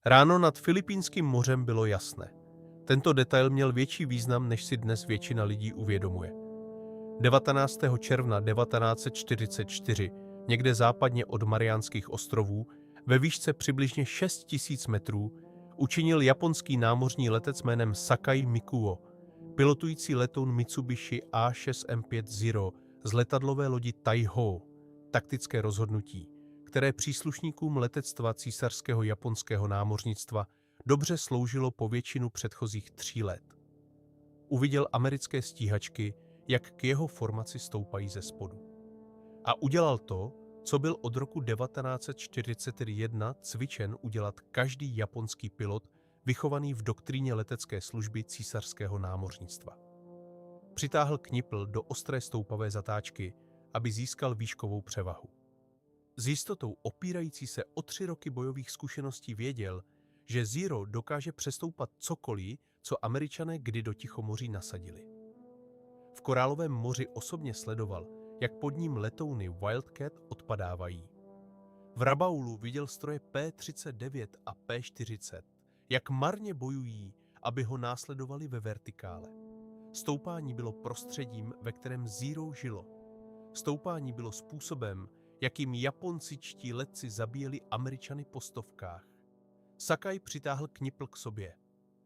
Ráno nad Filipínským mořem bylo jasné. Tento detail měl větší význam, než si dnes většina lidí uvědomuje. 19. června 1944, někde západně od Mariánských ostrovů, ve výšce přibližně 6 000 metrů, učinil japonský námořní letec jménem Sakai Mikuo, pilotující letoun Mitsubishi A6M50 z letadlové lodi Taiho, taktické rozhodnutí, které příslušníkům letectva císařského japonského námořnictva dobře sloužilo po většinu předchozích 3 let. Uviděl americké stíhačky, jak k jeho formaci stoupají ze spodu. A udělal to, co byl od roku 1941 cvičen udělat každý japonský pilot vychovaný v doktríně letecké služby císařského námořnictva. Přitáhl knipl do ostré stoupavé zatáčky, aby získal výškovou převahu. S jistotou opírající se o 3 roky bojových zkušeností věděl, že Zero dokáže přestoupat cokoliv, co Američané kdy do Tichomoří nasadili. V Korálovém moři osobně sledoval, jak pod ním letouny Wildcat odpadávají. V Rabaulu viděl stroje P-39 a P-40, jak marně bojují, aby ho následovali ve vertikále. Stoupání bylo prostředím, ve kterém Zero žilo. Stoupání bylo způsobem, jakým japončičtí letci zabíjeli Američany po stovkách. Sakai přitáhl knipl k sobě.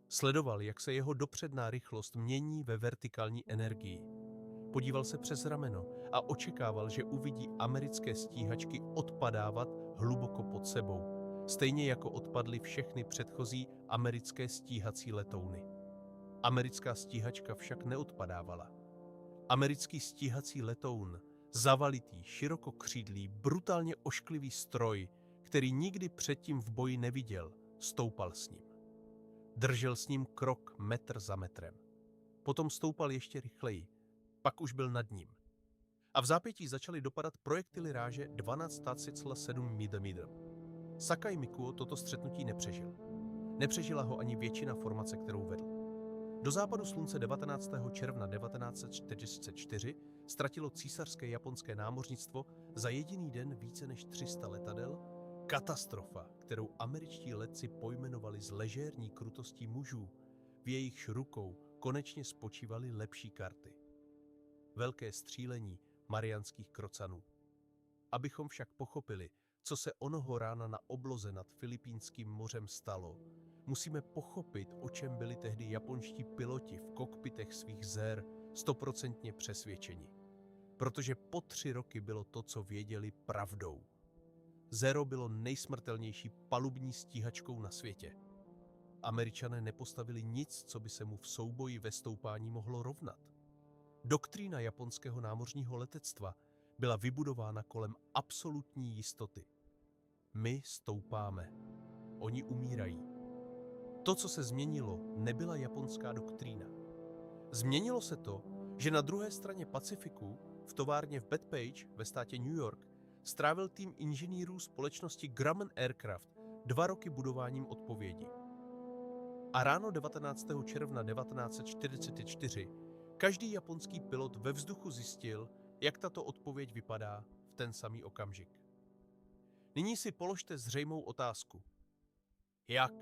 Sledoval, jak se jeho dopředná rychlost mění ve vertikální energii. Podíval se přes rameno a očekával, že uvidí americké stíhačky odpadávat hluboko pod sebou, stejně jako odpadly všechny předchozí americké stíhací letouny. Americká stíhačka však neodpadávala. Americký stíhací letoun, zavalitý, širokokřídlý, brutálně ošklivý stroj, který nikdy předtím v boji neviděl, stoupal s ním. Držel s ním krok metr za metrem. Potom stoupal ještě rychleji, pak už byl nad ním. A v zápětí začaly dopadat projektily ráže 12,7 mm. Sakai Mikuo toto střetnutí nepřežil. Nepřežila ho ani většina formace, kterou vedl. Do západu slunce 19. června 1944 ztratilo císařské japonské námořnictvo za jediný den více než 300 letadel. Katastrofa, kterou američtí letci pojmenovali s ležérní krutostí mužů, v jejichž rukou konečně spočívaly lepší karty. Velké střílení Mariánských krocanů. Abychom však pochopili, co se onoho rána na obloze nad Filipínským mořem stalo, musíme pochopit, o čem byli tehdy japonští piloti v kokpitech svých Zer 100% přesvědčeni. Protože po 3 roky bylo to, co věděli, pravdou. Zero bylo nejsmrtelnější palubní stíhačkou na světě. Američané nepostavili nic, co by se mu v souboji ve stoupání mohlo rovnat. Doktrína japonského námořního letectva byla vybudována kolem absolutní jistoty. My stoupáme. Oni umírají. To, co se změnilo, nebyla japonská doktrína. Změnilo se to, že na druhé straně Pacifiku, v továrně v Bethpage ve státě New York, strávil tým inženýrů společnosti Grumman Aircraft 2 roky budováním odpovědi. A ráno 19. června 1944 každý japonský pilot ve vzduchu zjistil, jak tato odpověď vypadá v ten samý okamžik. Nyní si položte zřejmou otázku. Jak?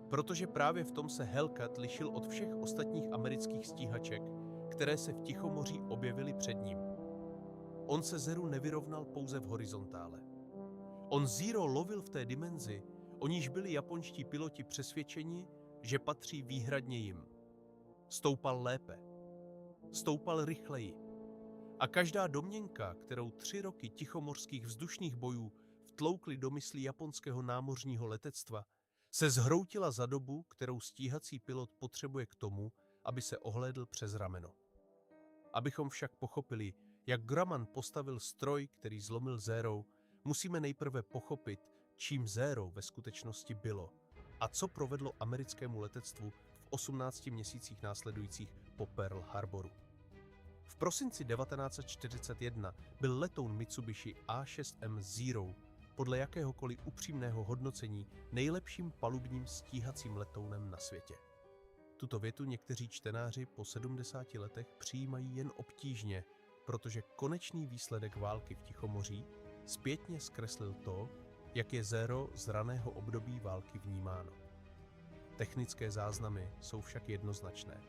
Protože právě v tom se Hellcat lišil od všech ostatních amerických stíhaček, které se v Tichomoří objevily před ním. On se Zeru nevyrovnal pouze v horizontále. On Zero lovil v té dimenzi, o níž byli japonští piloti přesvědčeni, že patří výhradně jim. Stoupal lépe. Stoupal rychleji. A každá domněnka, kterou 3 roky tichomořských vzdušných bojů vtloukly do myslí japonského námořního letectva, se zhroutila za dobu, kterou stíhací pilot potřebuje k tomu, aby se ohlédl přes rameno. Abychom však pochopili, jak Grumman postavil stroj, který zlomil Zero, musíme nejprve pochopit, čím Zero ve skutečnosti bylo a co provedlo americkému letectvu v 18 měsících následujících po Pearl Harboru. V prosinci 1941 byl letoun Mitsubishi A6M0 podle jakéhokoliv upřímného hodnocení nejlepším palubním stíhacím letounem na světě. Tuto větu někteří čtenáři po 70 letech přijímají jen obtížně, protože konečný výsledek války v Tichomoří zpětně zkreslil to, jak je Zero z raného období války vnímáno. Technické záznamy jsou však jednoznačné.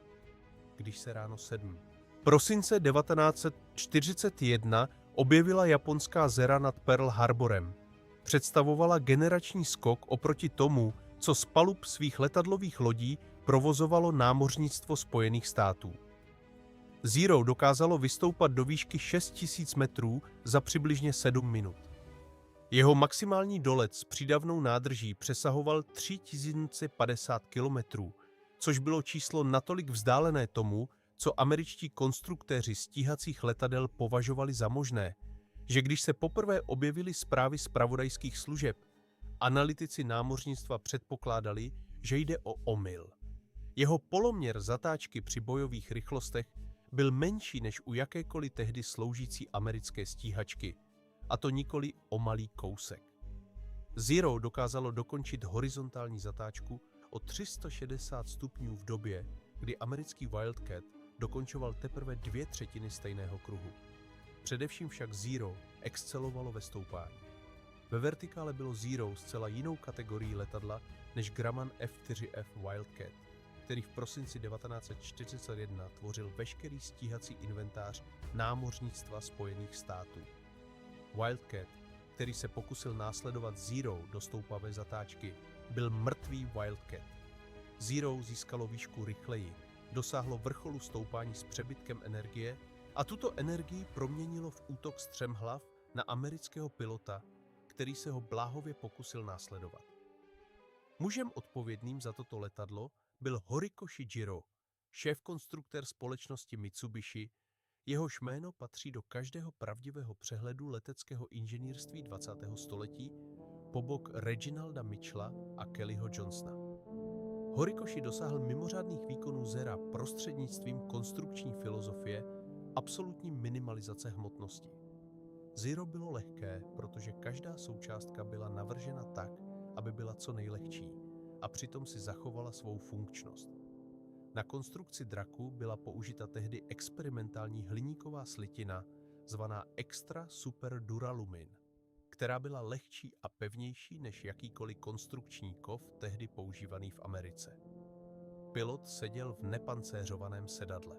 Když se ráno 7. prosince 1941 objevila japonská Zera nad Pearl Harborem, představovala generační skok oproti tomu, co z palub svých letadlových lodí provozovalo námořnictvo Spojených států. Zero dokázalo vystoupat do výšky 6000 metrů za přibližně 7 minut. Jeho maximální dolet s přídavnou nádrží přesahoval 3050 kilometrů, což bylo číslo natolik vzdálené tomu, co američtí konstruktéři stíhacích letadel považovali za možné, že když se poprvé objevily zprávy zpravodajských služeb, analytici námořnictva předpokládali, že jde o omyl. Jeho poloměr zatáčky při bojových rychlostech byl menší než u jakékoliv tehdy sloužící americké stíhačky, a to nikoli o malý kousek. Zero dokázalo dokončit horizontální zatáčku o 360 stupňů v době, kdy americký Wildcat dokončoval teprve 2/3 stejného kruhu. Především však Zero excelovalo ve stoupání. Ve vertikále bylo Zero zcela jinou kategorií letadla než Grumman F-4F Wildcat, který v prosinci 1941 tvořil veškerý stíhací inventář námořnictva Spojených států. Wildcat, který se pokusil následovat Zero do stoupavé zatáčky, byl mrtvý Wildcat. Zero získalo výšku rychleji, dosáhlo vrcholu stoupání s přebytkem energie a tuto energii proměnilo v útok střemhlav na amerického pilota, který se ho bláhově pokusil následovat. Mužem odpovědným za toto letadlo byl Horikoshi Jiro, šéfkonstruktér společnosti Mitsubishi, jehož jméno patří do každého pravdivého přehledu leteckého inženýrství 20. století po bok Reginalda Mitchella a Kellyho Johnsona. Horikoshi dosáhl mimořádných výkonů Zera prostřednictvím konstrukční filozofie absolutní minimalizace hmotnosti. Zero bylo lehké, protože každá součástka byla navržena tak, aby byla co nejlehčí a přitom si zachovala svou funkčnost. Na konstrukci draku byla použita tehdy experimentální hliníková slitina zvaná Extra Super Duralumin, která byla lehčí a pevnější než jakýkoliv konstrukční kov tehdy používaný v Americe. Pilot seděl v nepancéřovaném sedadle.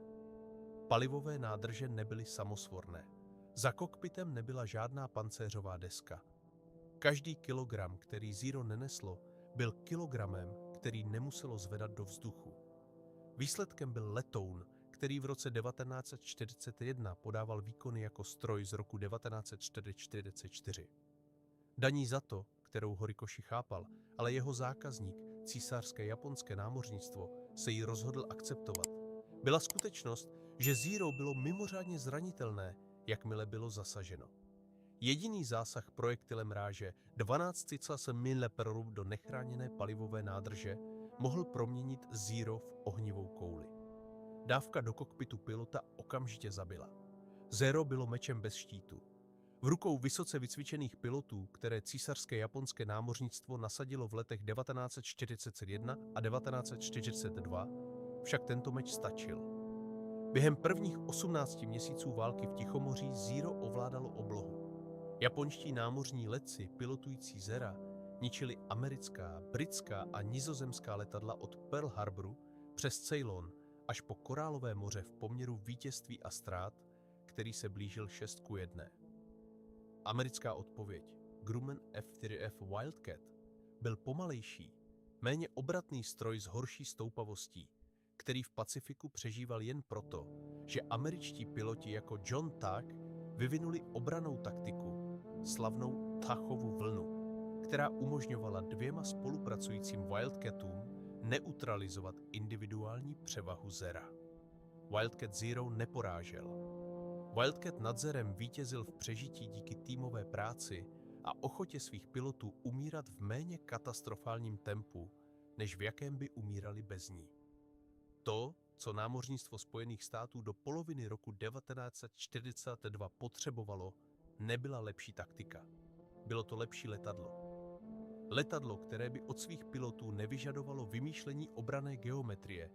Palivové nádrže nebyly samosvorné. Za kokpitem nebyla žádná pancéřová deska. Každý kilogram, který Zero neneslo, byl kilogramem, který nemuselo zvedat do vzduchu. Výsledkem byl letoun, který v roce 1941 podával výkony jako stroj z roku 1944. Daní za to, kterou Horikoshi chápal, ale jeho zákazník, císařské japonské námořnictvo, se jí rozhodl akceptovat, byla skutečnost, že Zero bylo mimořádně zranitelné, jakmile bylo zasaženo. Jediný zásah projektilem ráže 12,7 mm do nechráněné palivové nádrže mohl proměnit Zero v ohnivou kouli. Dávka do kokpitu pilota okamžitě zabila. Zero bylo mečem bez štítu. V rukou vysoce vycvičených pilotů, které císařské japonské námořnictvo nasadilo v letech 1941 a 1942, však tento meč stačil. Během prvních 18 měsíců války v Tichomoří Zero ovládalo oblohu. Japonští námořní letci pilotující Zera ničili americká, britská a nizozemská letadla od Pearl Harboru přes Ceylon až po Korálové moře v poměru vítězství a ztrát, který se blížil 6:1. Americká odpověď, Grumman F-4F Wildcat, byl pomalejší, méně obratný stroj s horší stoupavostí, který v Pacifiku přežíval jen proto, že američtí piloti jako John Tuck vyvinuli obrannou taktiku, slavnou Tuckovu vlnu, která umožňovala dvěma spolupracujícím Wildcatům neutralizovat individuální převahu Zera. Wildcat Zero neporážel. Wildcat nad Zerem vítězil v přežití díky týmové práci a ochotě svých pilotů umírat v méně katastrofálním tempu, než v jakém by umírali bez ní. To, co námořnictvo Spojených států do poloviny roku 1942 potřebovalo, nebyla lepší taktika. Bylo to lepší letadlo. Letadlo, které by od svých pilotů nevyžadovalo vymýšlení obranné geometrie,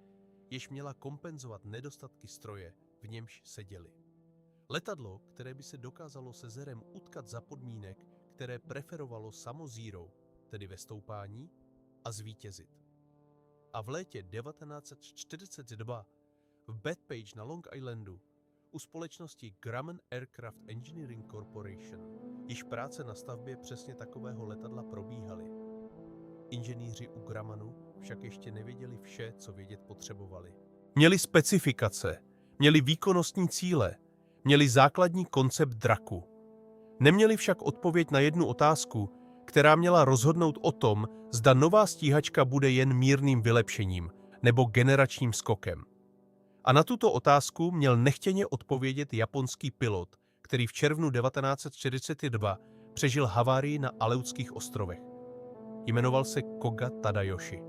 jež měla kompenzovat nedostatky stroje, v němž seděli. Letadlo, které by se dokázalo se Zerem utkat za podmínek, které preferovalo samo Zero, tedy ve stoupání, a zvítězit. A v létě 1942 v Bethpage na Long Islandu u společnosti Grumman Aircraft Engineering Corporation již práce na stavbě přesně takového letadla probíhaly. Inženýři u Grummanu však ještě nevěděli vše, co vědět potřebovali. Měli specifikace, měli výkonnostní cíle, měli základní koncept draku. Neměli však odpověď na jednu otázku, která měla rozhodnout o tom, zda nová stíhačka bude jen mírným vylepšením nebo generačním skokem. A na tuto otázku měl nechtěně odpovědět japonský pilot, který v červnu 1942 přežil havárii na Aleutských ostrovech. Jmenoval se Koga Tadayoshi.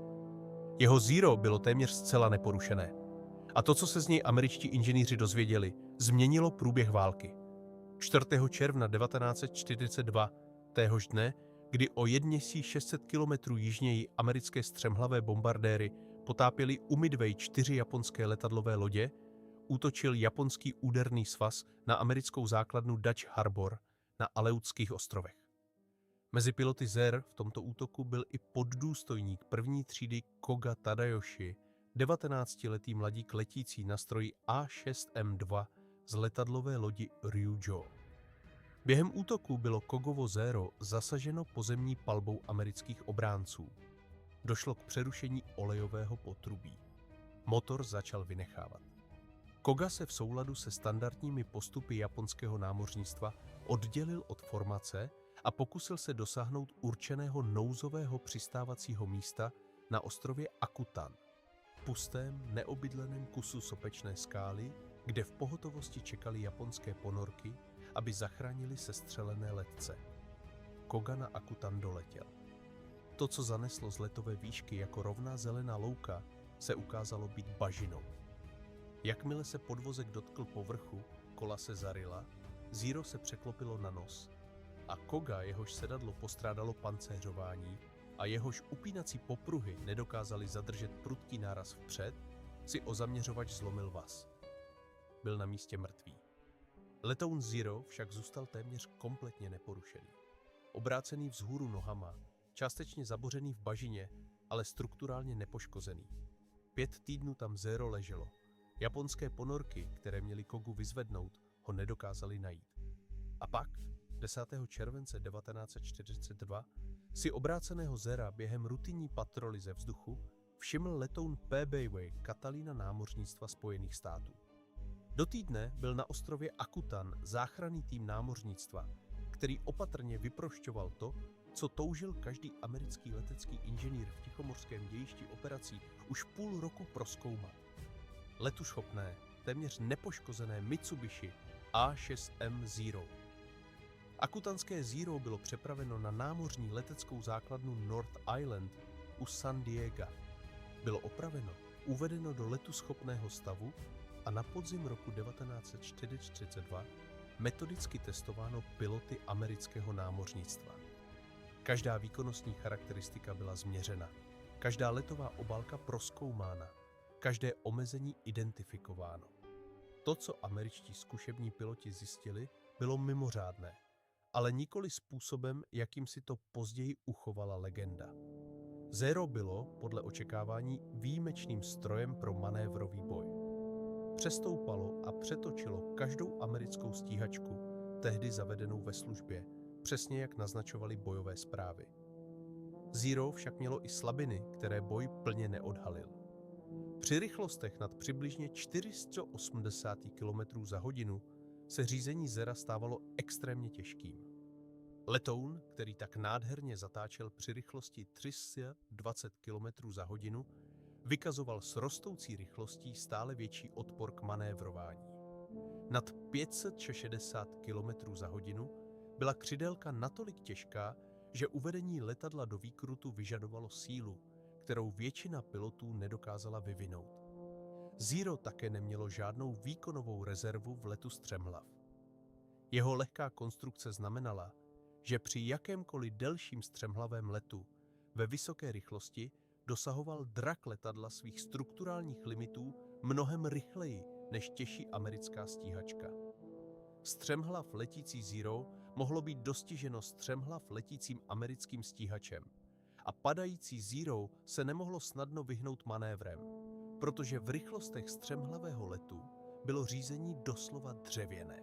Jeho Zero bylo téměř zcela neporušené. A to, co se z něj američtí inženýři dozvěděli, změnilo průběh války. 4. června 1942, téhož dne, kdy o 1600 km jižněji americké střemhlavé bombardéry potápěly u Midway 4 japonské letadlové lodě, útočil japonský úderný svaz na americkou základnu Dutch Harbor na Aleutských ostrovech. Mezi piloty ZER v tomto útoku byl i poddůstojník první třídy Koga Tadayoshi, 19letý mladík letící na stroji A6M2 z letadlové lodi Ryujo. Během útoku bylo Kogovo Zero zasaženo pozemní palbou amerických obránců. Došlo k přerušení olejového potrubí. Motor začal vynechávat. Koga se v souladu se standardními postupy japonského námořnictva oddělil od formace a pokusil se dosáhnout určeného nouzového přistávacího místa na ostrově Akutan, pustém, neobydleném kusu sopečné skály, kde v pohotovosti čekaly japonské ponorky, aby zachránili sestřelené letce. Koga na Akutan doletěl. To, co zaneslo z letové výšky jako rovná zelená louka, se ukázalo být bažinou. Jakmile se podvozek dotkl povrchu, kola se zaryla, Zero se překlopilo na nos a Koga, jehož sedadlo postrádalo pancéřování a jehož upínací popruhy nedokázaly zadržet prudký náraz vpřed, si o zaměřovač zlomil vaz. Byl na místě mrtvý. Letoun Zero však zůstal téměř kompletně neporušený. Obrácený vzhůru nohama, částečně zabořený v bažině, ale strukturálně nepoškozený. 5 týdnů tam Zero leželo. Japonské ponorky, které měly Kogu vyzvednout, ho nedokázaly najít. A pak, 10. července 1942, si obráceného Zera během rutinní patroly ze vzduchu všiml letoun PBW Catalina námořnictva Spojených států. Do týdne byl na ostrově Akutan záchranný tým námořnictva, který opatrně vyprošťoval to, co toužil každý americký letecký inženýr v tichomořském dějišti operací už půl roku prozkoumat. Letuschopné, téměř nepoškozené Mitsubishi A6M Zero. Akutanské Zero bylo přepraveno na námořní leteckou základnu North Island u San Diega. Bylo opraveno, uvedeno do letuschopného stavu a na podzim roku 1942 metodicky testováno piloty amerického námořnictva. Každá výkonnostní charakteristika byla změřena, každá letová obálka prozkoumána, každé omezení identifikováno. To, co američtí zkušební piloti zjistili, bylo mimořádné, ale nikoli způsobem, jakým si to později uchovala legenda. Zero bylo, podle očekávání, výjimečným strojem pro manévrový boj. Přestoupalo a přetočilo každou americkou stíhačku, tehdy zavedenou ve službě, přesně jak naznačovaly bojové zprávy. Zero však mělo i slabiny, které boj plně neodhalil. Při rychlostech nad přibližně 480 km za hodinu se řízení Zera stávalo extrémně těžkým. Letoun, který tak nádherně zatáčel při rychlosti 320 km za hodinu, vykazoval s rostoucí rychlostí stále větší odpor k manévrování. Nad 560 km za hodinu byla křidélka natolik těžká, že uvedení letadla do výkrutu vyžadovalo sílu, kterou většina pilotů nedokázala vyvinout. Zero také nemělo žádnou výkonovou rezervu v letu střemhlav. Jeho lehká konstrukce znamenala, že při jakémkoliv delším střemhlavém letu ve vysoké rychlosti dosahoval drak letadla svých strukturálních limitů mnohem rychleji než těžší americká stíhačka. Střemhlav letící Zero mohlo být dostiženo střemhlav letícím americkým stíhačem a padající Zero se nemohlo snadno vyhnout manévrem, protože v rychlostech střemhlavého letu bylo řízení doslova dřevěné.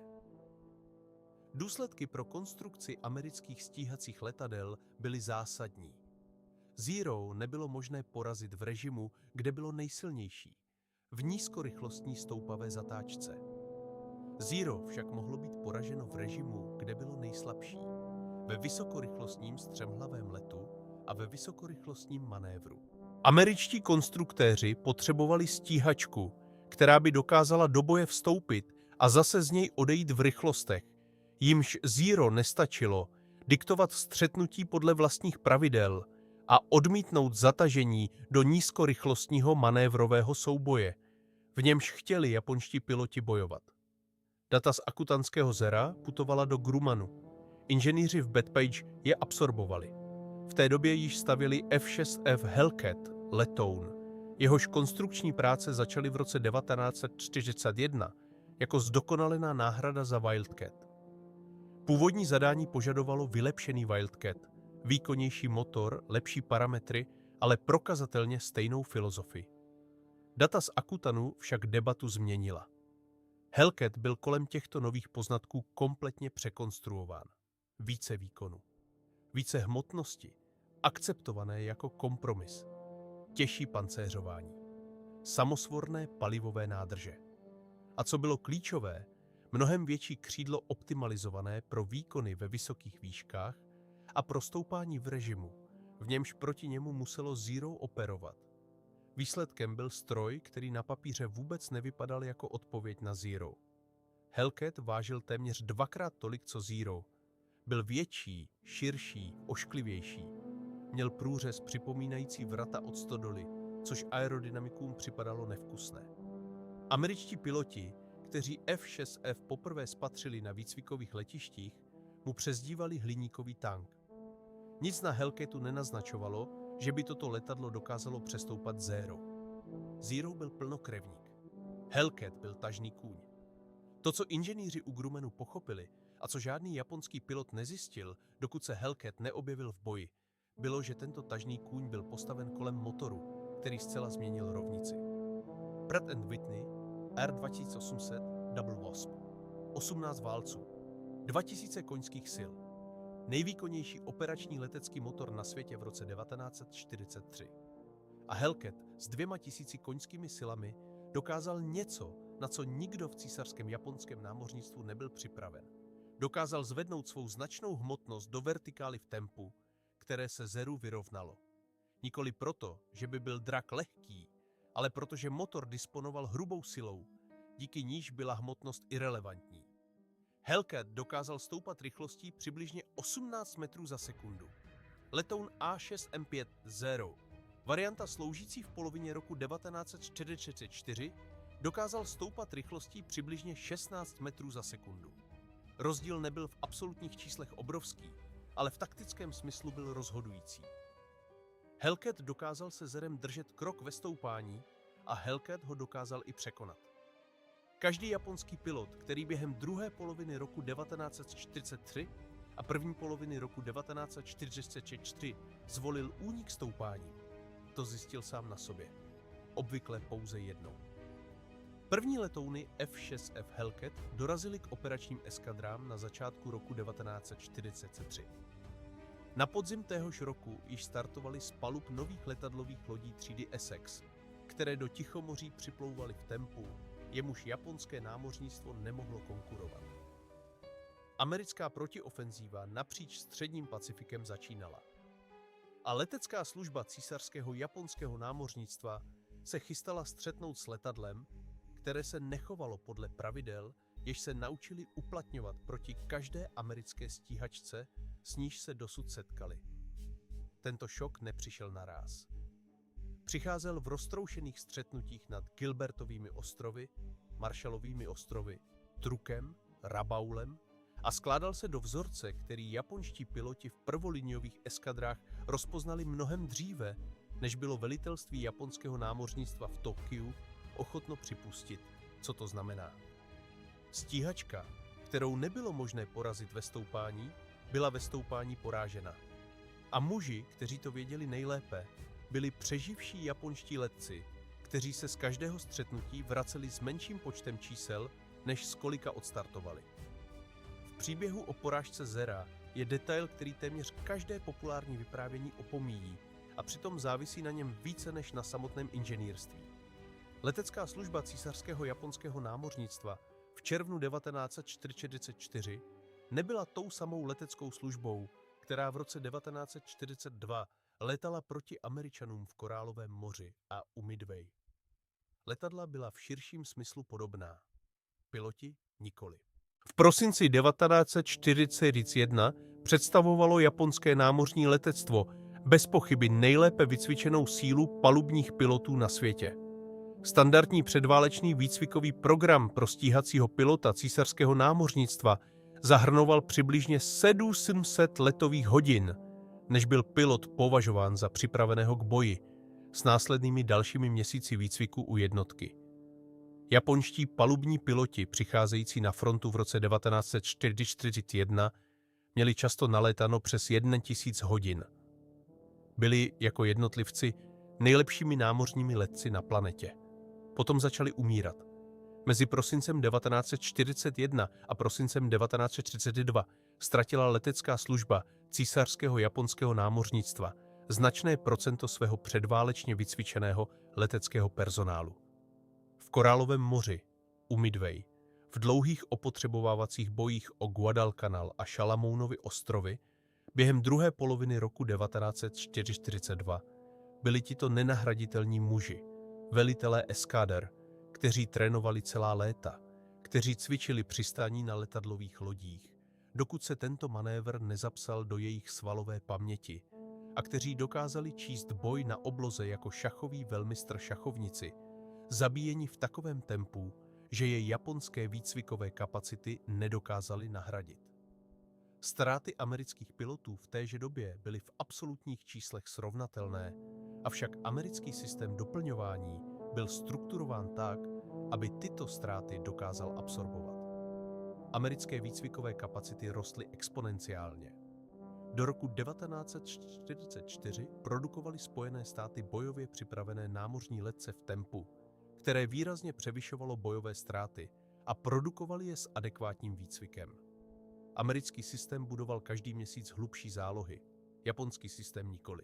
Důsledky pro konstrukci amerických stíhacích letadel byly zásadní. Zero nebylo možné porazit v režimu, kde bylo nejsilnější, v nízkorychlostní stoupavé zatáčce. Zero však mohlo být poraženo v režimu, kde bylo nejslabší, ve vysokorychlostním střemhlavém letu a ve vysokorychlostním manévru. Američtí konstruktéři potřebovali stíhačku, která by dokázala do boje vstoupit a zase z něj odejít v rychlostech, jimž Zero nestačilo diktovat střetnutí podle vlastních pravidel a odmítnout zatažení do nízkorychlostního manévrového souboje, v němž chtěli japonští piloti bojovat. Data z Akutanského Zera putovala do Grummanu. Inženýři v Bethpage je absorbovali. V té době již stavěli F-6F Hellcat letoun. Jehož konstrukční práce začaly v roce 1941 jako zdokonalená náhrada za Wildcat. Původní zadání požadovalo vylepšený Wildcat, výkonnější motor, lepší parametry, ale prokazatelně stejnou filozofii. Data z Akutanu však debatu změnila. Hellcat byl kolem těchto nových poznatků kompletně překonstruován. Více výkonu, více hmotnosti, akceptované jako kompromis, těžší pancéřování, samosvorné palivové nádrže. A co bylo klíčové, mnohem větší křídlo optimalizované pro výkony ve vysokých výškách a pro stoupání v režimu, v němž proti němu muselo Zero operovat. Výsledkem byl stroj, který na papíře vůbec nevypadal jako odpověď na Zero. Hellcat vážil téměř dvakrát tolik, co Zero. Byl větší, širší, ošklivější. Měl průřez připomínající vrata od stodoly, což aerodynamikům připadalo nevkusné. Američtí piloti, kteří F-6F poprvé spatřili na výcvikových letištích, mu přezdívali hliníkový tank. Nic na Hellcatu nenaznačovalo, že by toto letadlo dokázalo přestoupat Zero. Zero byl plnokrevník. Hellcat byl tažný kůň. To, co inženýři u Grummanu pochopili a co žádný japonský pilot nezjistil, dokud se Hellcat neobjevil v boji, bylo, že tento tažný kůň byl postaven kolem motoru, který zcela změnil rovnici. Pratt & Whitney R2800 Double Wasp. 18 válců. 2000 koňských sil. Nejvýkonnější operační letecký motor na světě v roce 1943. A Hellcat s 2000 koňskými silami dokázal něco, na co nikdo v císařském japonském námořnictvu nebyl připraven. Dokázal zvednout svou značnou hmotnost do vertikály v tempu, které se Zeru vyrovnalo. Nikoli proto, že by byl drak lehký, ale protože motor disponoval hrubou silou, díky níž byla hmotnost irelevantní. Hellcat dokázal stoupat rychlostí přibližně 18 metrů za sekundu. Letoun A6M5 Zero, varianta sloužící v polovině roku 1944, dokázal stoupat rychlostí přibližně 16 metrů za sekundu. Rozdíl nebyl v absolutních číslech obrovský, ale v taktickém smyslu byl rozhodující. Hellcat dokázal se Zerem držet krok ve stoupání a Hellcat ho dokázal i překonat. Každý japonský pilot, který během druhé poloviny roku 1943 a první poloviny roku 1944 zvolil únik stoupáním, to zjistil sám na sobě. Obvykle pouze jednou. První letouny F-6F Hellcat dorazily k operačním eskadrám na začátku roku 1943. Na podzim téhož roku již startovaly z palub nových letadlových lodí třídy Essex, které do Tichomoří připlouvaly v tempu, jemuž japonské námořnictvo nemohlo konkurovat. Americká protiofenzíva napříč středním Pacifikem začínala. A letecká služba císařského japonského námořnictva se chystala střetnout s letadlem, které se nechovalo podle pravidel, jež se naučili uplatňovat proti každé americké stíhačce, s níž se dosud setkali. Tento šok nepřišel naráz. Přicházel v roztroušených střetnutích nad Gilbertovými ostrovy, Marshallovými ostrovy, Trukem, Rabaulem a skládal se do vzorce, který japonští piloti v prvoliniových eskadrách rozpoznali mnohem dříve, než bylo velitelství japonského námořnictva v Tokiu ochotno připustit, co to znamená. Stíhačka, kterou nebylo možné porazit ve stoupání, byla ve stoupání porážena. A muži, kteří to věděli nejlépe, byli přeživší japonští letci, kteří se z každého střetnutí vraceli s menším počtem čísel, než z kolika odstartovali. V příběhu o porážce Zera je detail, který téměř každé populární vyprávění opomíjí a přitom závisí na něm více než na samotném inženýrství. Letecká služba císařského japonského námořnictva v červnu 1944 nebyla tou samou leteckou službou, která v roce 1942 letala proti Američanům v Korálovém moři a u Midway. Letadla byla v širším smyslu podobná. Piloti nikoli. V prosinci 1941 představovalo japonské námořní letectvo bez pochyby nejlépe vycvičenou sílu palubních pilotů na světě. Standardní předválečný výcvikový program pro stíhacího pilota císařského námořnictva zahrnoval přibližně 700 letových hodin, než byl pilot považován za připraveného k boji, s následnými dalšími měsíci výcviku u jednotky. Japonští palubní piloti přicházející na frontu v roce 1941 měli často nalétáno přes 1000 hodin. Byli jako jednotlivci nejlepšími námořními letci na planetě. Potom začali umírat. Mezi prosincem 1941 a prosincem 1932 ztratila letecká služba císařského japonského námořnictva značné procento svého předválečně vycvičeného leteckého personálu. V Korálovém moři, u Midway, v dlouhých opotřebovávacích bojích o Guadalcanal a Šalamounovy ostrovy během druhé poloviny roku 1942 byli tito nenahraditelní muži, velitelé eskader, kteří trénovali celá léta, kteří cvičili přistání na letadlových lodích, dokud se tento manévr nezapsal do jejich svalové paměti, a kteří dokázali číst boj na obloze jako šachový velmistr šachovnici, zabíjeni v takovém tempu, že je japonské výcvikové kapacity nedokázaly nahradit. Ztráty amerických pilotů v téže době byly v absolutních číslech srovnatelné, avšak americký systém doplňování byl strukturován tak, aby tyto ztráty dokázal absorbovat. Americké výcvikové kapacity rostly exponenciálně. Do roku 1944 produkovaly Spojené státy bojově připravené námořní letce v tempu, které výrazně převyšovalo bojové ztráty, a produkovali je s adekvátním výcvikem. Americký systém budoval každý měsíc hlubší zálohy, japonský systém nikoli.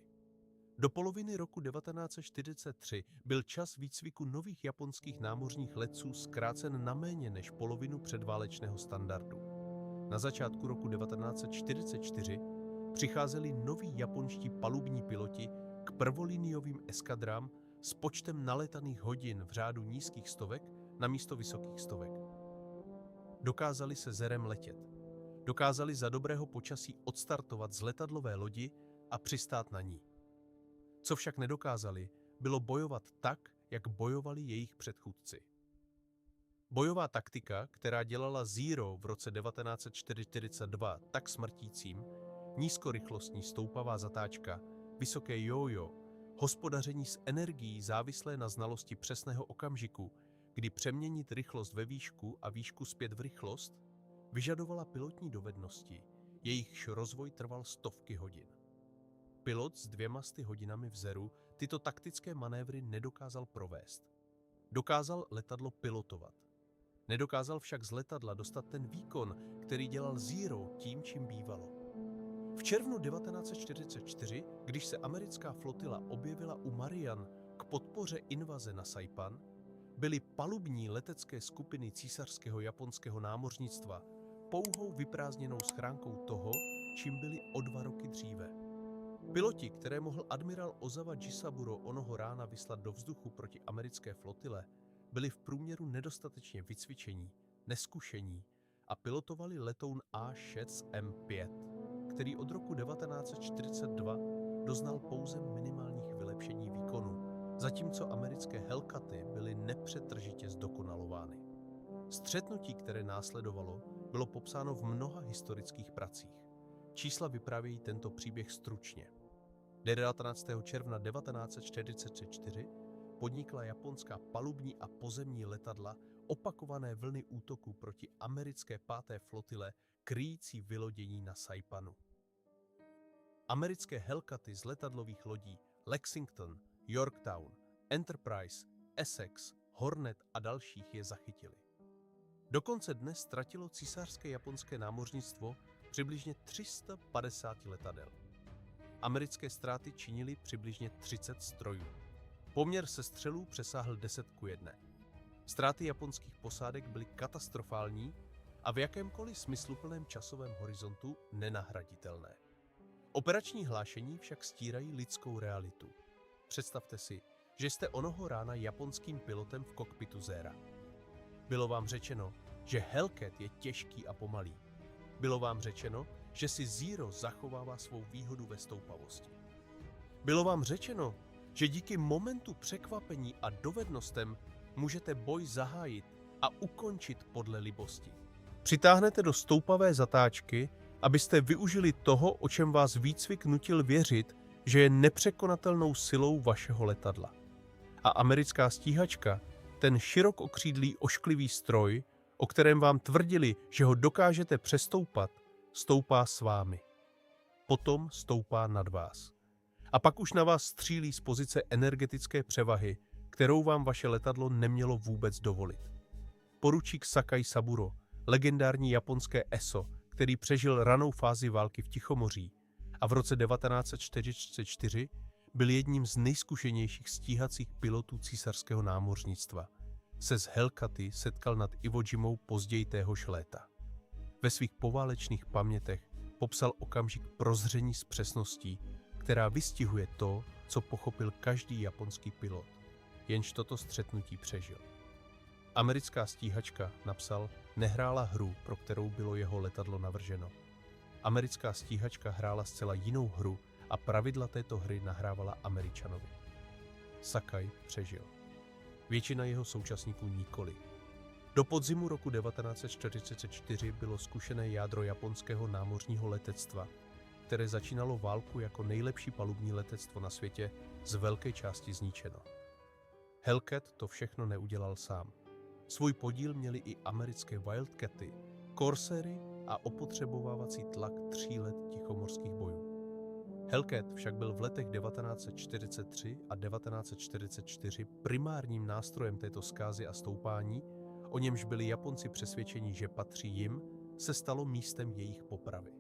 Do poloviny roku 1943 byl čas výcviku nových japonských námořních letců zkrácen na méně než polovinu předválečného standardu. Na začátku roku 1944 přicházeli noví japonští palubní piloti k prvoliniovým eskadrám s počtem nalétaných hodin v řádu nízkých stovek na místo vysokých stovek. Dokázali se Zerem letět. Dokázali za dobrého počasí odstartovat z letadlové lodi a přistát na ní. Co však nedokázali, bylo bojovat tak, jak bojovali jejich předchůdci. Bojová taktika, která dělala Zero v roce 1942 tak smrtícím, nízkorychlostní stoupavá zatáčka, vysoké jojo, hospodaření s energií závislé na znalosti přesného okamžiku, kdy přeměnit rychlost ve výšku a výšku zpět v rychlost, vyžadovala pilotní dovednosti, jejichž rozvoj trval stovky hodin. Pilot s 200 hodinami vzeru tyto taktické manévry nedokázal provést. Dokázal letadlo pilotovat. Nedokázal však z letadla dostat ten výkon, který dělal Zero tím, čím bývalo. V červnu 1944, když se americká flotila objevila u Marian k podpoře invaze na Saipan, byly palubní letecké skupiny císařského japonského námořnictva pouhou vyprázdněnou schránkou toho, čím byli o 2 roky dříve. Piloti, které mohl admirál Ozawa Jisaburo onoho rána vyslat do vzduchu proti americké flotile, byli v průměru nedostatečně vycvičení, neskušení a pilotovali letoun A6M5, který od roku 1942 doznal pouze minimálních vylepšení výkonu, zatímco americké Hellcaty byly nepřetržitě zdokonalovány. Střetnutí, které následovalo, bylo popsáno v mnoha historických pracích. Čísla vyprávějí tento příběh stručně. 19. června 1944 podnikla japonská palubní a pozemní letadla opakované vlny útoku proti americké 5. flotile kryjící vylodění na Saipanu. Americké Hellcaty z letadlových lodí Lexington, Yorktown, Enterprise, Essex, Hornet a dalších je zachytili. Dokonce dnes ztratilo císařské japonské námořnictvo přibližně 350 letadel. Americké ztráty činily přibližně 30 strojů. Poměr sestřelů přesáhl 10:1. Ztráty japonských posádek byly katastrofální a v jakémkoliv smysluplném časovém horizontu nenahraditelné. Operační hlášení však stírají lidskou realitu. Představte si, že jste onoho rána japonským pilotem v kokpitu Zéra. Bylo vám řečeno, že Hellcat je těžký a pomalý. Bylo vám řečeno, že si Zero zachovává svou výhodu ve stoupavosti. Bylo vám řečeno, že díky momentu překvapení a dovednostem můžete boj zahájit a ukončit podle libosti. Přitáhnete do stoupavé zatáčky, abyste využili toho, o čem vás výcvik nutil věřit, že je nepřekonatelnou silou vašeho letadla. A americká stíhačka, ten širokokřídlý ošklivý stroj, o kterém vám tvrdili, že ho dokážete přestoupat, stoupá s vámi. Potom stoupá nad vás. A pak už na vás střílí z pozice energetické převahy, kterou vám vaše letadlo nemělo vůbec dovolit. Poručík Sakai Saburo, legendární japonské ESO, který přežil ranou fázi války v Tichomoří a v roce 1944 byl jedním z nejzkušenějších stíhacích pilotů císařského námořnictva, se s Hellcaty setkal nad Iwo Jimou později téhož léta. Ve svých poválečných pamětech popsal okamžik prozření s přesností, která vystihuje to, co pochopil každý japonský pilot, jenž toto střetnutí přežil. Americká stíhačka, napsal, nehrála hru, pro kterou bylo jeho letadlo navrženo. Americká stíhačka hrála zcela jinou hru a pravidla této hry nahrávala Američanovi. Sakai přežil. Většina jeho současníků nikoli. Do podzimu roku 1944 bylo zkušené jádro japonského námořního letectva, které začínalo válku jako nejlepší palubní letectvo na světě, z velké části zničeno. Hellcat to všechno neudělal sám. Svůj podíl měly i americké Wildcaty, Corsairy a opotřebovávací tlak 3 let tichomorských bojů. Hellcat však byl v letech 1943 a 1944 primárním nástrojem této zkázy a stoupání, o němž byli Japonci přesvědčeni, že patří jim, se stalo místem jejich popravy.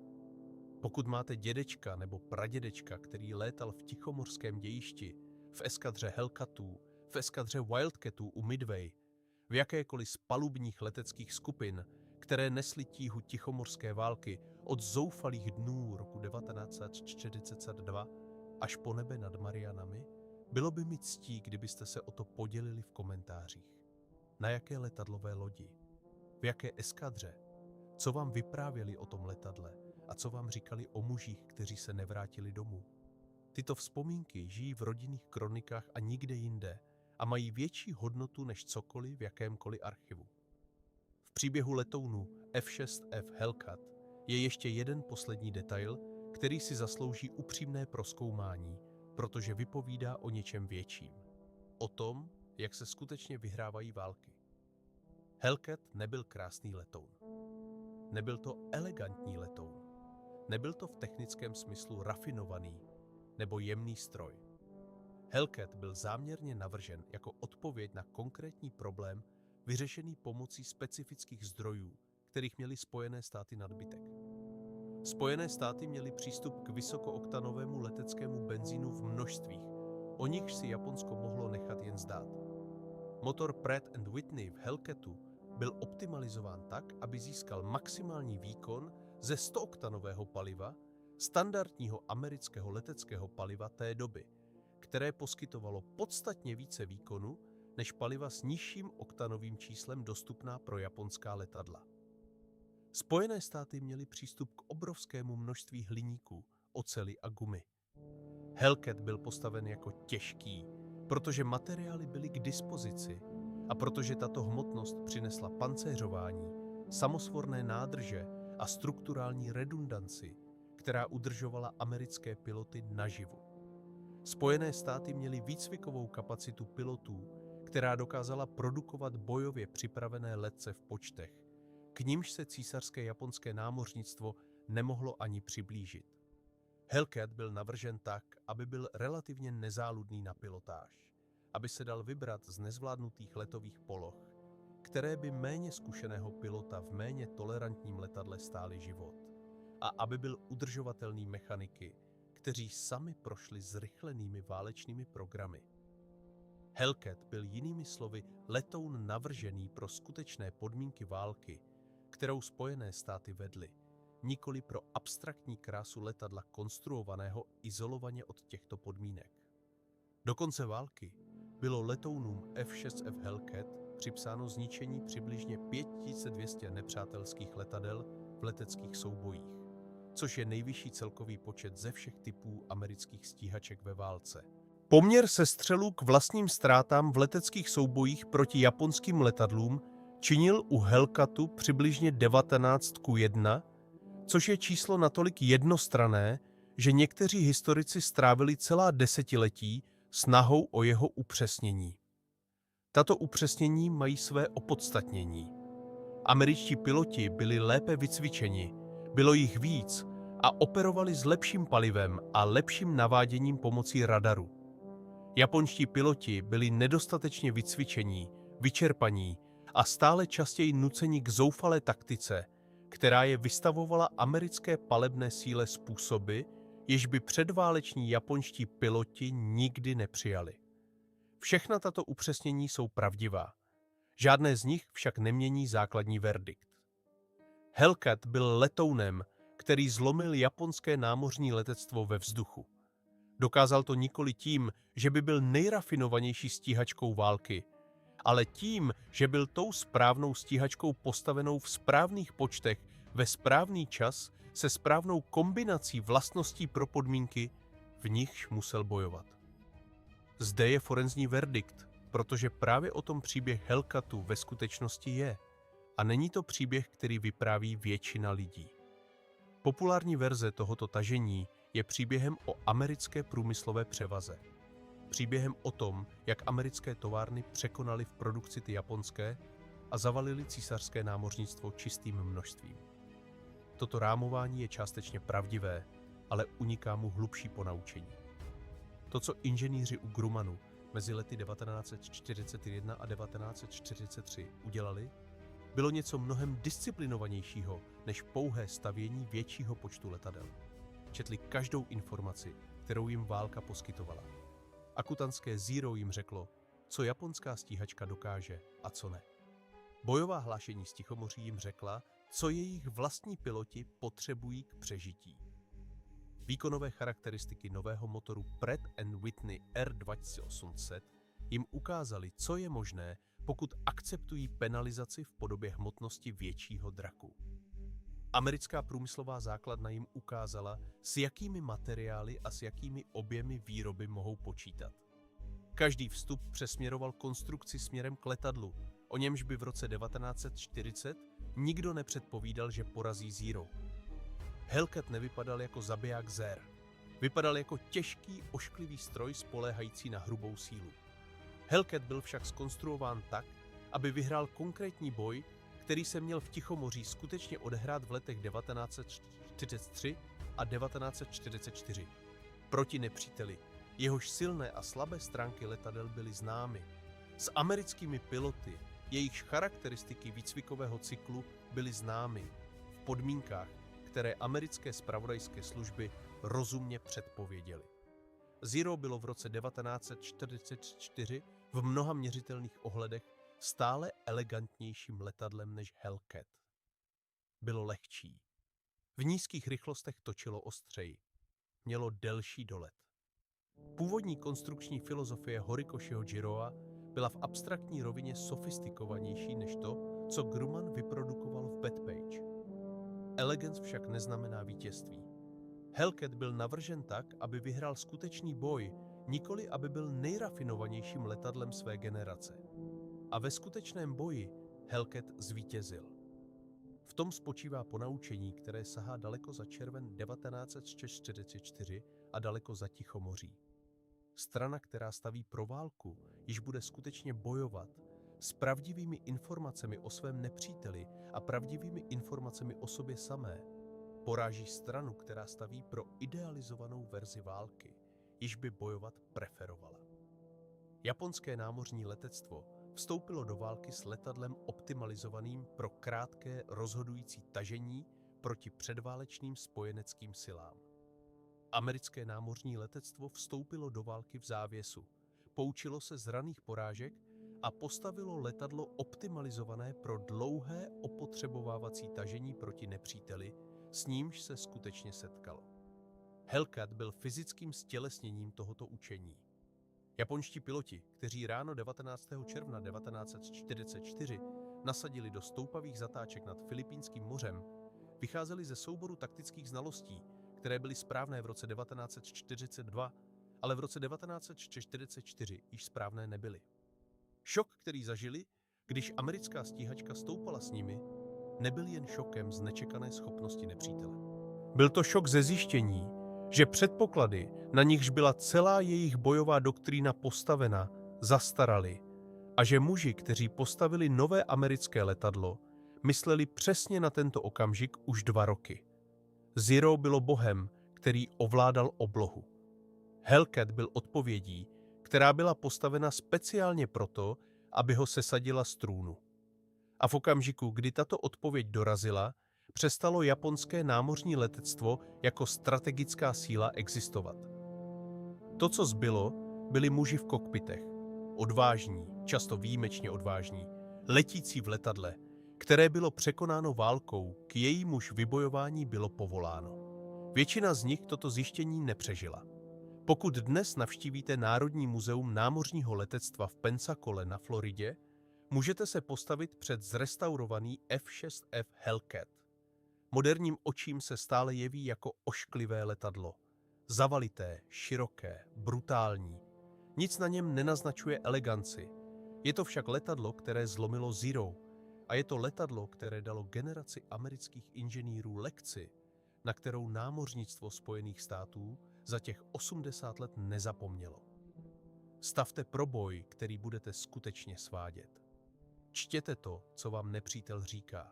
Pokud máte dědečka nebo pradědečka, který létal v tichomorském dějišti, v eskadře Hellcatů, v eskadře Wildcatů u Midway, v jakékoliv z palubních leteckých skupin, které nesly tíhu tichomorské války od zoufalých dnů roku 1942 až po nebe nad Marianami, bylo by mi ctí, kdybyste se o to podělili v komentářích. Na jaké letadlové lodi? V jaké eskadře? Co vám vyprávěli o tom letadle? A co vám říkali o mužích, kteří se nevrátili domů? Tyto vzpomínky žijí v rodinných kronikách a nikde jinde a mají větší hodnotu než cokoliv v jakémkoliv archivu. V příběhu letounu F-6F Hellcat je ještě jeden poslední detail, který si zaslouží upřímné prozkoumání, protože vypovídá o něčem větším. O tom, jak se skutečně vyhrávají války. Hellcat nebyl krásný letoun. Nebyl to elegantní letoun. Nebyl to v technickém smyslu rafinovaný nebo jemný stroj. Hellcat byl záměrně navržen jako odpověď na konkrétní problém vyřešený pomocí specifických zdrojů, kterých měly Spojené státy nadbytek. Spojené státy měly přístup k vysokooktaноvému leteckému benzínu v množstvích, o nichž si Japonsko mohlo nechat jen zdát. Motor Pratt & Whitney v Hellcatu byl optimalizován tak, aby získal maximální výkon ze 100-oktanového paliva, standardního amerického leteckého paliva té doby, které poskytovalo podstatně více výkonu než paliva s nižším oktanovým číslem dostupná pro japonská letadla. Spojené státy měly přístup k obrovskému množství hliníků, oceli a gumy. Hellcat byl postaven jako těžký, protože materiály byly k dispozici a protože tato hmotnost přinesla pancéřování, samosvorné nádrže a strukturální redundanci, která udržovala americké piloty naživu. Spojené státy měly výcvikovou kapacitu pilotů, která dokázala produkovat bojově připravené letce v počtech, k nímž se císařské japonské námořnictvo nemohlo ani přiblížit. Hellcat byl navržen tak, aby byl relativně nezáludný na pilotáž, aby se dal vybrat z nezvládnutých letových poloh, které by méně zkušeného pilota v méně tolerantním letadle stály život, a aby byl udržovatelný mechaniky, kteří sami prošli zrychlenými válečnými programy. Hellcat byl jinými slovy letoun navržený pro skutečné podmínky války, kterou Spojené státy vedly, nikoli pro abstraktní krásu letadla konstruovaného izolovaně od těchto podmínek. Do konce války bylo letounům F-6F Hellcat připsáno zničení přibližně 5200 nepřátelských letadel v leteckých soubojích, což je nejvyšší celkový počet ze všech typů amerických stíhaček ve válce. Poměr sestřelů k vlastním ztrátám v leteckých soubojích proti japonským letadlům činil u Hellcatu přibližně 19:1, což je číslo natolik jednostranné, že někteří historici strávili celá desetiletí snahou o jeho upřesnění. Tato upřesnění mají své opodstatnění. Američtí piloti byli lépe vycvičeni, bylo jich víc a operovali s lepším palivem a lepším naváděním pomocí radaru. Japonští piloti byli nedostatečně vycvičení, vyčerpaní a stále častěji nuceni k zoufalé taktice, která je vystavovala americké palebné síle způsoby, jež by předváleční japonští piloti nikdy nepřijali. Všechna tato upřesnění jsou pravdivá. Žádné z nich však nemění základní verdikt. Hellcat byl letounem, který zlomil japonské námořní letectvo ve vzduchu. Dokázal to nikoli tím, že by byl nejrafinovanější stíhačkou války, ale tím, že byl tou správnou stíhačkou postavenou v správných počtech ve správný čas se správnou kombinací vlastností pro podmínky, v nichž musel bojovat. Zde je forenzní verdikt, protože právě o tom příběh Hellcatu ve skutečnosti je. A není to příběh, který vypráví většina lidí. Populární verze tohoto tažení je příběhem o americké průmyslové převaze. Příběhem o tom, jak americké továrny překonaly v produkci ty japonské a zavalili císařské námořnictvo čistým množstvím. Toto rámování je částečně pravdivé, ale uniká mu hlubší ponaučení. To, co inženýři u Grummanu mezi lety 1941 a 1943 udělali, bylo něco mnohem disciplinovanějšího než pouhé stavění většího počtu letadel. Četli každou informaci, kterou jim válka poskytovala. Akutanské Zero jim řeklo, co japonská stíhačka dokáže a co ne. Bojová hlášení z Tichomoří jim řekla, co jejich vlastní piloti potřebují k přežití. Výkonové charakteristiky nového motoru Pratt & Whitney R2800 jim ukázaly, co je možné, pokud akceptují penalizaci v podobě hmotnosti většího draku. Americká průmyslová základna jim ukázala, s jakými materiály a s jakými objemy výroby mohou počítat. Každý vstup přesměroval konstrukci směrem k letadlu, o němž by v roce 1940 nikdo nepředpovídal, že porazí Zero. Hellcat nevypadal jako zabiják Zer. Vypadal jako těžký, ošklivý stroj spoléhající na hrubou sílu. Hellcat byl však zkonstruován tak, aby vyhrál konkrétní boj, který se měl v Tichomoří skutečně odehrát v letech 1943 a 1944. Proti nepříteli, jehož silné a slabé stránky letadel byly známy. S americkými piloty, jejichž charakteristiky výcvikového cyklu byly známy v podmínkách, které americké zpravodajské služby rozumně předpověděly. Zero bylo v roce 1944 v mnoha měřitelných ohledech stále elegantnějším letadlem než Hellcat. Bylo lehčí. V nízkých rychlostech točilo ostřeji. Mělo delší dolet. Původní konstrukční filozofie Horikoshiho Jiroa byla v abstraktní rovině sofistikovanější než to, co Grumman vyprodukoval v Bethpage. Elegance však neznamená vítězství. Hellcat byl navržen tak, aby vyhrál skutečný boj, nikoli aby byl nejrafinovanějším letadlem své generace. A ve skutečném boji Hellcat zvítězil. V tom spočívá ponaučení, které sahá daleko za červen 1944 a daleko za Tichomoří. Strana, která staví pro válku, již bude skutečně bojovat s pravdivými informacemi o svém nepříteli a pravdivými informacemi o sobě samé. Poráží stranu, která staví pro idealizovanou verzi války, již by bojovat preferovala. Japonské námořní letectvo vstoupilo do války s letadlem optimalizovaným pro krátké rozhodující tažení proti předválečným spojeneckým silám. Americké námořní letectvo vstoupilo do války v závěsu, poučilo se z raných porážek a postavilo letadlo optimalizované pro dlouhé opotřebovávací tažení proti nepříteli, s nímž se skutečně setkalo. Hellcat byl fyzickým stělesněním tohoto učení. Japonští piloti, kteří ráno 19. června 1944 nasadili do stoupavých zatáček nad Filipínským mořem, vycházeli ze souboru taktických znalostí, které byly správné v roce 1942, ale v roce 1944 již správné nebyly. Šok, který zažili, když americká stíhačka stoupala s nimi, nebyl jen šokem z nečekané schopnosti nepřítele. Byl to šok ze zjištění, že předpoklady, na nichž byla celá jejich bojová doktrína postavena, zastaraly a že muži, kteří postavili nové americké letadlo, mysleli přesně na tento okamžik už 2 roky. Zero bylo bohem, který ovládal oblohu. Hellcat byl odpovědí, která byla postavena speciálně proto, aby ho sesadila z trůnu. A v okamžiku, kdy tato odpověď dorazila, přestalo japonské námořní letectvo jako strategická síla existovat. To, co zbylo, byli muži v kokpitech, odvážní, často výjimečně odvážní, letící v letadle, které bylo překonáno válkou, k jejímuž vybojování bylo povoláno. Většina z nich toto zjištění nepřežila. Pokud dnes navštívíte Národní muzeum námořního letectva v Pensacole na Floridě, můžete se postavit před zrestaurovaný F-6F Hellcat. Moderním očím se stále jeví jako ošklivé letadlo. Zavalité, široké, brutální. Nic na něm nenaznačuje eleganci. Je to však letadlo, které zlomilo Zero, a je to letadlo, které dalo generaci amerických inženýrů lekci, na kterou námořnictvo Spojených států za těch 80 let nezapomnělo. Stavte pro boj, který budete skutečně svádět. Čtěte to, co vám nepřítel říká.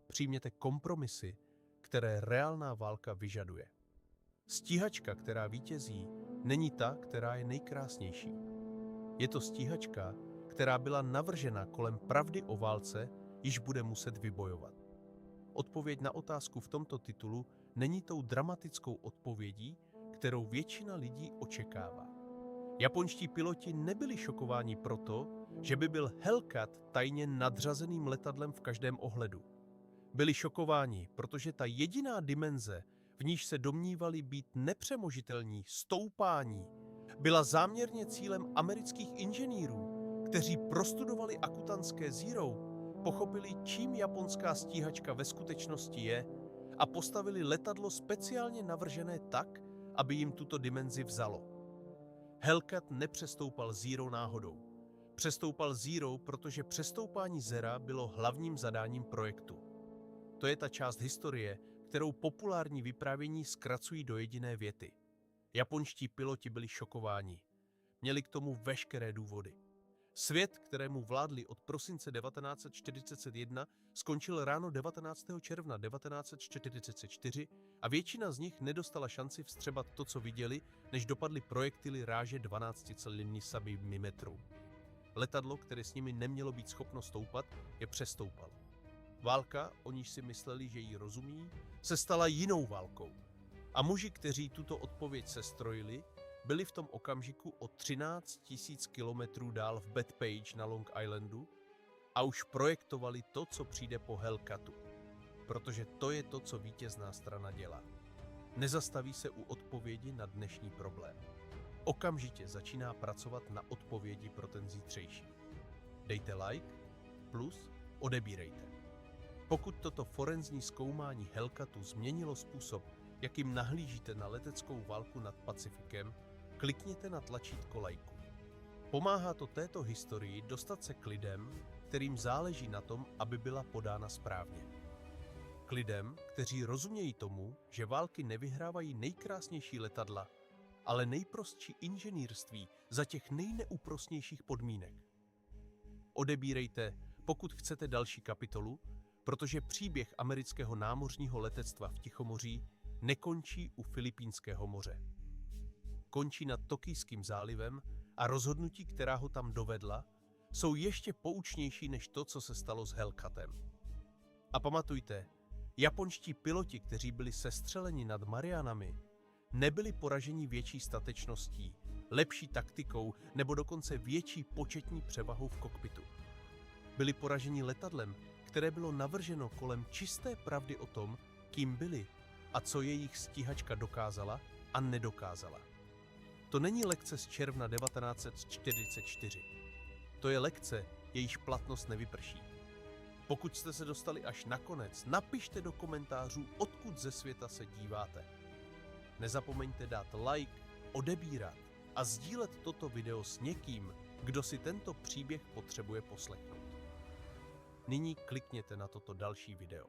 Přijměte kompromisy, které reálná válka vyžaduje. Stíhačka, která vítězí, není ta, která je nejkrásnější. Je to stíhačka, která byla navržena kolem pravdy o válce, již bude muset vybojovat. Odpověď na otázku v tomto titulu není tou dramatickou odpovědí, kterou většina lidí očekává. Japonští piloti nebyli šokováni proto, že by byl Hellcat tajně nadřazeným letadlem v každém ohledu. Byli šokováni, protože ta jediná dimenze, v níž se domnívali být nepřemožitelní, stoupání, byla záměrně cílem amerických inženýrů, kteří prostudovali akutanské Zero, pochopili, čím japonská stíhačka ve skutečnosti je a postavili letadlo speciálně navržené tak, aby jim tuto dimenzi vzalo. Hellcat nepřestoupal Zero náhodou. Přestoupal Zero, protože přestoupání Zera bylo hlavním zadáním projektu. To je ta část historie, kterou populární vyprávění zkracují do jediné věty. Japonští piloti byli šokováni. Měli k tomu veškeré důvody. Svět, kterému vládli od prosince 1941, skončil ráno 19. června 1944 a většina z nich nedostala šanci vstřebat to, co viděli, než dopadly projektily ráže 12,7 mm. Letadlo, které s nimi nemělo být schopno stoupat, je přestoupalo. Válka, o níž si mysleli, že jí rozumí, se stala jinou válkou. A muži, kteří tuto odpověď sestrojili, byli v tom okamžiku o 13 000 kilometrů dál v Bethpage na Long Islandu a už projektovali to, co přijde po Hellcatu. Protože to je to, co vítězná strana dělá. Nezastaví se u odpovědi na dnešní problém. Okamžitě začíná pracovat na odpovědi pro ten zítřejší. Dejte like, plus odebírejte. Pokud toto forenzní zkoumání Hellcatu změnilo způsob, jakým nahlížíte na leteckou válku nad Pacifikem, klikněte na tlačítko lajku. Pomáhá to této historii dostat se k lidem, kterým záleží na tom, aby byla podána správně. K lidem, kteří rozumějí tomu, že války nevyhrávají nejkrásnější letadla, ale nejprostší inženýrství za těch nejneúprosnějších podmínek. Odebírejte, pokud chcete další kapitolu, protože příběh amerického námořního letectva v Tichomoří nekončí u Filipínského moře. Končí nad Tokijským zálivem a rozhodnutí, která ho tam dovedla, jsou ještě poučnější než to, co se stalo s Hellcatem. A pamatujte, japonští piloti, kteří byli sestřeleni nad Marianami, nebyli poraženi větší statečností, lepší taktikou nebo dokonce větší početní převahou v kokpitu. Byli poraženi letadlem, které bylo navrženo kolem čisté pravdy o tom, kým byli a co jejich stíhačka dokázala a nedokázala. To není lekce z června 1944. To je lekce, jejíž platnost nevyprší. Pokud jste se dostali až na konec, napište do komentářů, odkud ze světa se díváte. Nezapomeňte dát like, odebírat a sdílet toto video s někým, kdo si tento příběh potřebuje poslechnout. Nyní klikněte na toto další video.